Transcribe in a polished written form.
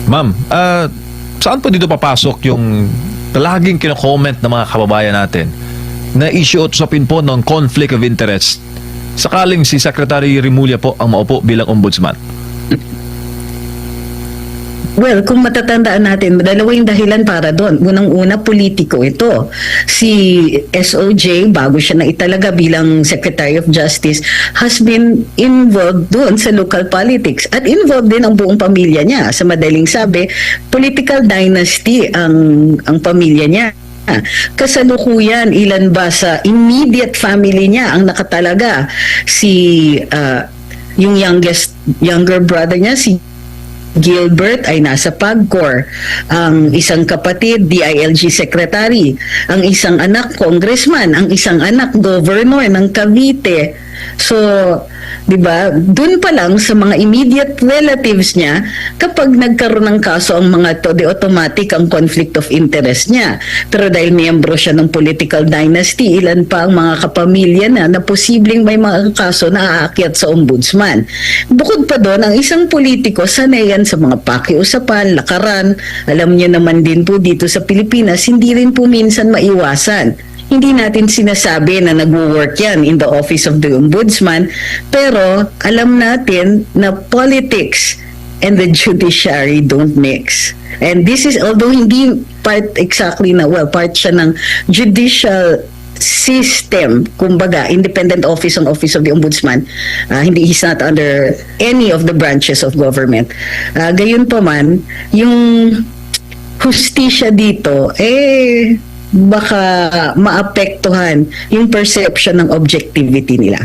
Ma'am, saan po dito papasok yung laging kino-comment ng mga kababayan natin na issue at usapin po ng conflict of interest sakaling si Secretary Remulla po ang maupo bilang ombudsman? Well, kung matatandaan natin, dalawa yung dahilan para doon. Unang-una, politiko ito. Si SOJ, bago siya na italaga bilang Secretary of Justice, has been involved doon sa local politics. At involved din ang buong pamilya niya. Sa madaling sabi, political dynasty ang pamilya niya. Kasalukuyan, ilan ba sa immediate family niya ang nakatalaga? Yung younger brother niya, si Gilbert, ay nasa PAGCOR. Ang isang kapatid, DILG Secretary. Ang isang anak, congressman. Ang isang anak, governor ng Cavite. So, di ba, dun pa lang sa mga immediate relatives niya, kapag nagkaroon ng kaso ang mga to, di automatic ang conflict of interest niya. Pero dahil miyembro siya ng political dynasty, ilan pa ang mga kapamilya na posibleng may mga kaso na aakyat sa ombudsman. Bukod pa doon, ang isang politiko, sanay yan sa mga pakiusapan, lakaran. Alam niyo naman din po dito sa Pilipinas, hindi rin po minsan maiwasan. Hindi natin sinasabi na nag-work yan in the office of the ombudsman, pero alam natin na politics and the judiciary don't mix. And this is, although hindi part exactly na, well, part siya ng judicial system, kumbaga, independent office ang office of the ombudsman, hindi, he's not under any of the branches of government. Gayon pa man, yung hustisya dito, baka maapektuhan yung perception ng objectivity nila.